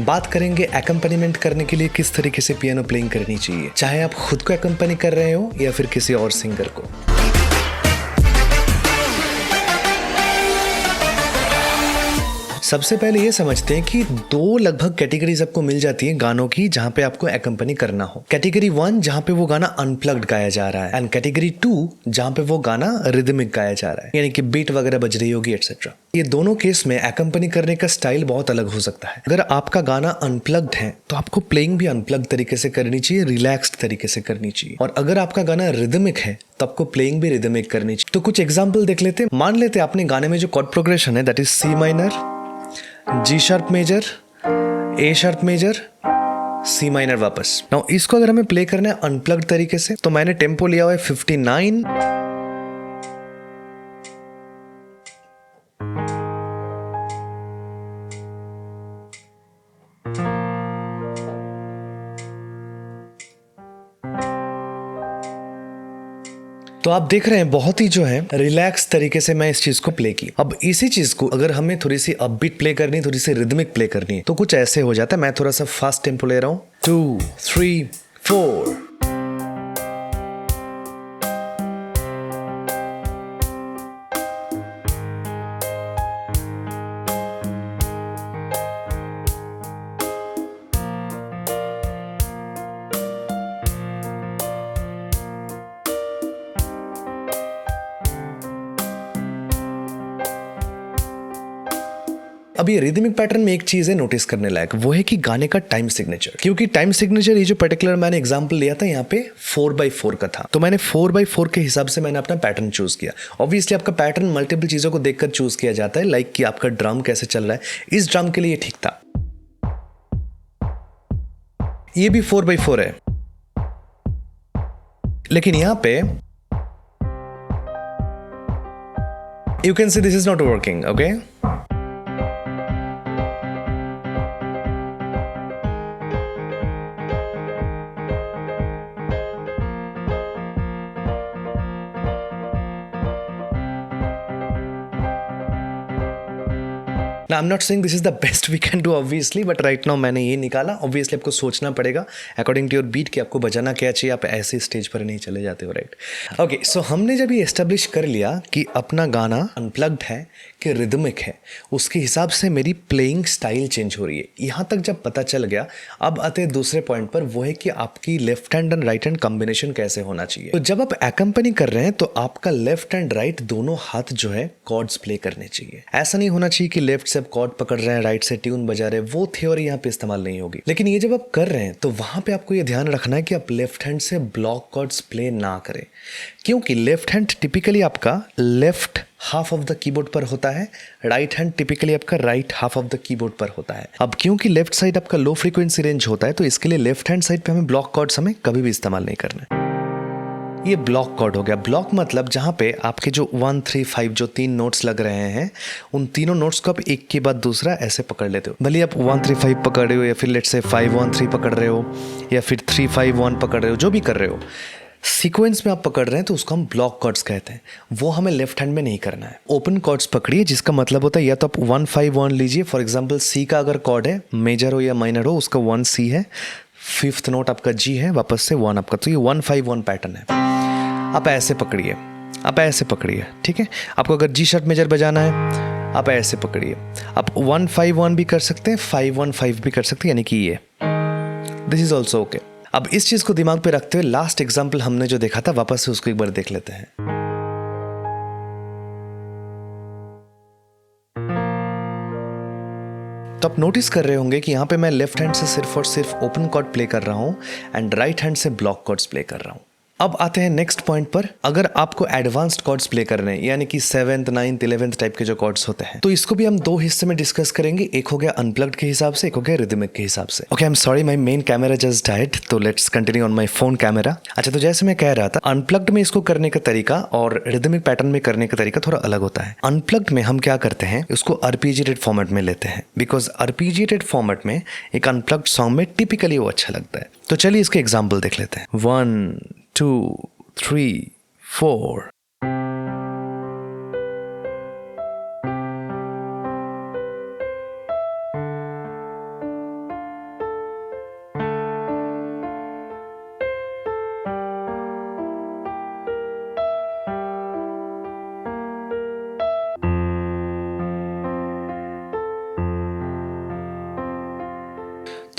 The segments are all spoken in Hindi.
बात करेंगे एकम्पनीमेंट करने के लिए किस तरीके से पियानो प्लेइंग करनी चाहिए, चाहे आप खुद को एकम्पनी कर रहे हो या फिर किसी और सिंगर को। सबसे पहले ये समझते हैं कि दो लगभग कैटेगरीज आपको मिल जाती है गानों की जहां पे आपको एकम्पनी करना हो। कैटेगरी 1 जहां पे वो गाना अनप्लग्ड गाया जा रहा है, एंड कैटेगरी 2 जहां पे वो गाना रिदमिक गाया जा रहा है, यानी कि बीट वगैरह बज रही होगी एटसेट्रा। ये दोनों केस में एकम्पनी करने का स्टाइल बहुत अलग हो सकता है। अगर आपका गाना अनप्लग्ड है तो आपको प्लेइंग भी अनप्लग्ड तरीके से करनी चाहिए, रिलैक्स्ड तरीके से करनी चाहिए। और अगर आपका गाना रिदमिक है तो आपको प्लेइंग भी रिदमिक करनी चाहिए। तो कुछ एग्जाम्पल देख लेते हैं। मान लेते हैं आपने गाने में जो कॉर्ड प्रोग्रेशन है that is C minor, G sharp major, A sharp major, C minor वापस। नाउ इसको अगर हमें प्ले करना है अनप्लग्ड तरीके से तो मैंने टेम्पो लिया हुआ है 59। तो आप देख रहे हैं बहुत ही जो है रिलैक्स तरीके से मैं इस चीज को प्ले की। अब इसी चीज को अगर हमें थोड़ी सी अपबीट प्ले करनी है, थोड़ी सी रिदमिक प्ले करनी है, तो कुछ ऐसे हो जाता है। मैं थोड़ा सा फास्ट टेम्पो ले रहा हूं, 2 3 4। अब ये रिदमिक पैटर्न में एक चीज है नोटिस करने लायक, वो है कि गाने का टाइम सिग्नेचर। क्योंकि टाइम सिग्नेचर ये जो पर्टिकुलर मैंने एग्जांपल लिया था यहाँ पे 4/4 का था, तो मैंने 4/4 के हिसाब से मैंने अपना पैटर्न चूज किया। ऑब्वियसली आपका पैटर्न मल्टीपल चीजों को देखकर चूज किया जाता है, लाइक कि आपका ड्रम कैसे चल रहा है। इस ड्रम के लिए ठीक था, ये भी 4/4 है, लेकिन यहां पे you can see this is not working. Okay, Now, I'm not saying this is the best we can do obviously, but right now मैंने ये निकाला। Obviously आपको सोचना पड़ेगा according to your beat कि आपको बजाना क्या चाहिए, आप ऐसे स्टेज पर नहीं चले जाते हो, राइट। ओके, सो हमने जब ये एस्टेब्लिश कर लिया कि अपना गाना अनप्लग्ड है कि रिदमिक है, उसके हिसाब से मेरी प्लेइंग स्टाइल चेंज हो रही है। यहाँ तक जब पता चल गया, अब आते हैं दूसरे पॉइंट पर, वो है कि आपकी left hand and right hand combination कैसे होना चाहिए। तो जब आप एकम्पनी कर रहे हैं तो आपका लेफ्ट एंड राइट दोनों हाथ जो है कॉर्ड्स प्ले करने चाहिए। ऐसा नहीं होना चाहिए कि लेफ्ट से आप कॉर्ड पकड़ रहे हैं, राइट से ट्यून बजा रहे हैं, वो थ्योरी यहाँ पे इस्तेमाल नहीं होगी। लेकिन ये जब आप कर रहे हैं तो वहां पे आपको ये ध्यान रखना है कि आप लेफ्ट हैंड से ब्लॉक कॉर्ड्स प्ले ना करें, क्योंकि लेफ्ट हैंड टिपिकली आपका left half of the keyboard पर होता है, राइट हैंड टिपिकली आपका right half of the keyboard पर होता है। अब क्योंकि लेफ्ट साइड आपका लो फ्रीक्वेंसी रेंज होता है, तो इसके लिए लेफ्ट हैंड साइड पे हमें ब्लॉक कॉर्ड्स हमें कभी भी इस्तेमाल नहीं करना है। ये ब्लॉक कॉर्ड हो गया। ब्लॉक मतलब जहाँ पे आपके जो 1 3 5 जो 3 नोट्स लग रहे हैं, उन तीनों नोट्स को आप एक के बाद दूसरा ऐसे पकड़ लेते हो। भले आप 1 3 5 पकड़ रहे हो, या फिर लेट्स से 5 1 3 पकड़ रहे हो, या फिर 3 5 1 पकड़ रहे हो, जो भी कर रहे हो, सीक्वेंस में आप पकड़ रहे हैं तो उसको हम ब्लॉक कॉर्ड्स कहते हैं। वो हमें लेफ्ट हैंड में नहीं करना है। ओपन कॉर्ड्स पकड़िए, जिसका मतलब होता है या तो आप 1 5 1 लीजिए। फॉर एग्जांपल सी का अगर कॉर्ड है, मेजर हो या माइनर हो, उसका 1 सी है, 5th नोट आपका जी है, वापस से 1 आपका, तो ये 1 5 1 पैटर्न है। आप ऐसे पकड़िए, आप ऐसे पकड़िए, ठीक है। आपको अगर जी शार्प मेजर बजाना है, आप ऐसे पकड़िए। आप 1 5 1 भी कर सकते हैं, 5 1 5 भी कर सकते हैं, यानी कि ये दिस इज ऑल्सो ओके। अब इस चीज को दिमाग पे रखते हुए लास्ट एग्जाम्पल हमने जो देखा था, वापस से उसको एक बार देख लेते हैं। तो आप नोटिस कर रहे होंगे कि यहाँ पे मैं लेफ्ट हैंड से सिर्फ और सिर्फ ओपन कॉर्ड प्ले कर रहा हूँ एंड राइट हैंड से ब्लॉक कॉर्ड्स प्ले कर रहा हूँ। अब आते हैं नेक्स्ट पॉइंट पर। अगर आपको एडवांस्ड कॉर्ड्स प्ले करने हैं, यानी कि 7th 9th 11th टाइप के जो कॉर्ड्स होते हैं, तो इसको भी हम दो हिस्से में डिस्कस करेंगे। एक हो गया अनप्लग्ड के हिसाब से, एक हो गया रिदमिक के हिसाब से। Okay, I am sorry, my main camera just died, तो let's continue on my phone camera. अच्छा, तो जैसे मैं कह रहा था, अनप्लग्ड में इसको करने का तरीका और रिदमिक पैटर्न में करने का तरीका थोड़ा अलग होता है। अनप्लग्ड में हम क्या करते हैं, उसको आरपीजिएटेड फॉर्मेट में लेते हैं, बिकॉज आरपीजिएटेड फॉर्मेट में एक अनप्लग्ड सॉन्ग में टिपिकली वो अच्छा लगता है। तो चलिए इसके एग्जाम्पल देख लेते हैं। 1 2 3 4।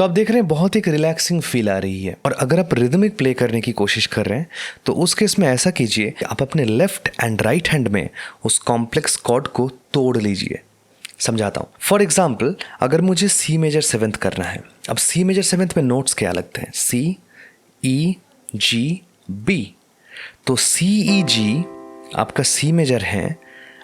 तो आप देख रहे हैं बहुत एक रिलैक्सिंग फील आ रही है। और अगर आप रिदमिक प्ले करने की कोशिश कर रहे हैं तो उस केस में ऐसा कीजिए कि आप अपने लेफ्ट एंड राइट हैंड में उस कॉम्प्लेक्स कॉर्ड को तोड़ लीजिए। समझाता हूँ। फॉर एग्जाम्पल, अगर मुझे सी मेजर सेवेंथ करना है, अब सी मेजर सेवेंथ में नोट्स क्या लगते हैं? सी, ई, जी, बी। तो सी, ई, जी आपका सी मेजर है,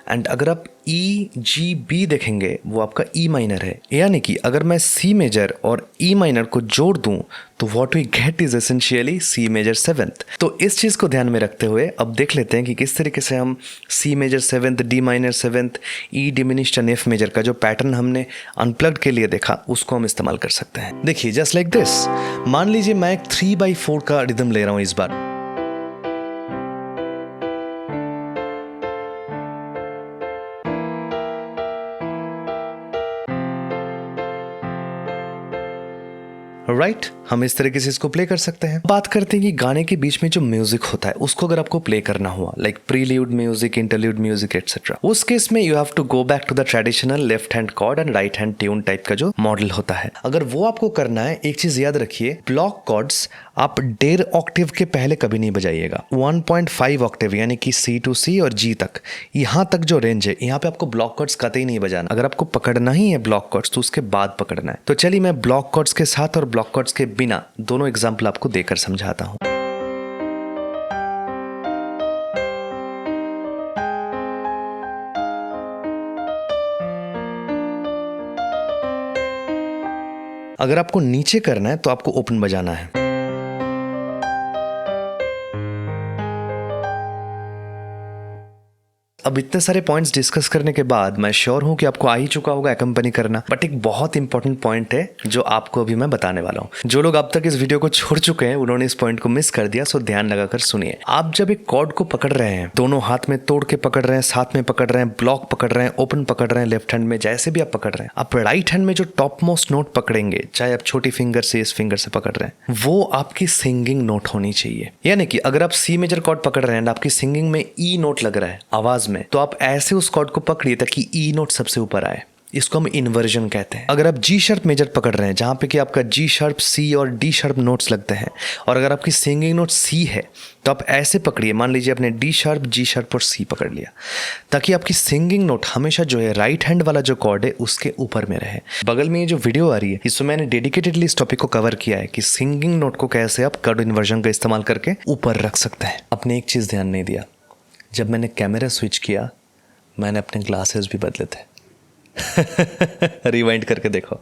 एंड अगर आप ई, जी, बी देखेंगे वो आपका ई माइनर है। यानी कि अगर मैं सी मेजर और ई माइनर को जोड़ दूं तो what we get is essentially C major seventh. तो इस चीज़ को ध्यान में रखते हुए अब देख लेते हैं कि किस तरीके से हम C major seventh, D minor seventh, E diminished and F major का जो पैटर्न हमने अनप्लग्ड के लिए देखा उसको हम इस्तेमाल कर सकते हैं। देखिए जस्ट लाइक दिस, मान लीजिए मैं एक 3/4 का रिदम ले रहा हूँ इस बार। राइट, हम इस तरीके से इसको प्ले कर सकते हैं। बात करते हैं कि गाने के बीच में जो म्यूजिक होता है उसको अगर आपको प्ले करना हुआ, like prelude music, interlude music etcetera, उस केस में you have to go back to the traditional left hand chord and right hand tune type का जो मॉडल होता है। अगर वो आपको करना है, एक चीज याद रखिए, ब्लॉक कॉर्ड्स आप 1.5 ऑक्टेव के पहले कभी नहीं बजाइएगा। 1.5 ऑक्टेव यानी कि सी टू सी और जी तक, यहाँ तक जो रेंज है, यहाँ पे आपको ब्लॉक कॉर्ड्स कतई नहीं बजाना। अगर आपको पकड़ना ही है ब्लॉक कॉर्ड्स तो उसके बाद पकड़ना है। तो चलिए मैं ब्लॉक कॉर्ड्स के साथ और ब्लॉक कॉर्ड्स के बिना दोनों एग्जाम्पल आपको देकर समझाता हूं। अगर आपको नीचे करना है तो आपको ओपन बजाना है। अब इतने सारे पॉइंट्स डिस्कस करने के बाद मैं श्योर हूं कि आपको आ ही चुका होगा एकम्पनी करना, बट एक बहुत इंपॉर्टेंट पॉइंट है जो आपको अभी मैं बताने वाला हूं। जो लोग अब तक इस वीडियो को छोड़ चुके हैं उन्होंने इस पॉइंट को मिस कर दिया, सो ध्यान लगाकर सुनिए। आप जब एक कॉर्ड को पकड़ रहे हैं, दोनों हाथ में तोड़ के पकड़ रहे हैं, साथ में पकड़ रहे हैं, ब्लॉक पकड़ रहे हैं, ओपन पकड़ रहे हैं, लेफ्ट हैंड में जैसे भी आप पकड़ रहे हैं, आप राइट हैंड में जो टॉप मोस्ट नोट पकड़ेंगे, चाहे आप छोटी फिंगर से इस फिंगर से पकड़ रहे हैं, वो आपकी सिंगिंग नोट होनी चाहिए। यानी कि अगर आप सी मेजर कॉर्ड पकड़ रहे हैं, आपकी सिंगिंग में ई नोट लग रहा है आवाज में, तो आप ऐसे उस कॉर्ड को पकड़िए ताकि ई नोट सबसे ऊपर आए। इसको हम इन्वर्जन कहते हैं। अगर आप जी शार्प मेजर पकड़ रहे हैं, जहां पे कि आपका जी शार्प, सी और डी शार्प नोट्स लगते हैं, और अगर आपकी सिंगिंग नोट सी है तो आप ऐसे पकड़िए, मान लीजिए आपने डी शार्प, जी शार्प और सी पकड़ लिया, ताकि आपकी सिंगिंग नोट हमेशा जो है राइट हैंड वाला जो कॉर्ड है उसके ऊपर में रहे। बगल में ये जो वीडियो आ रही है इसमें मैंने डेडिकेटेडली इस टॉपिक को कवर किया है कि सिंगिंग नोट को कैसे आप कॉर्ड इन्वर्जन का इस्तेमाल करके ऊपर रख सकते हैं। आपने एक चीज़ ध्यान नहीं दिया, जब मैंने कैमरा स्विच किया मैंने अपने ग्लासेस भी बदले थे। रिवाइंड करके देखो।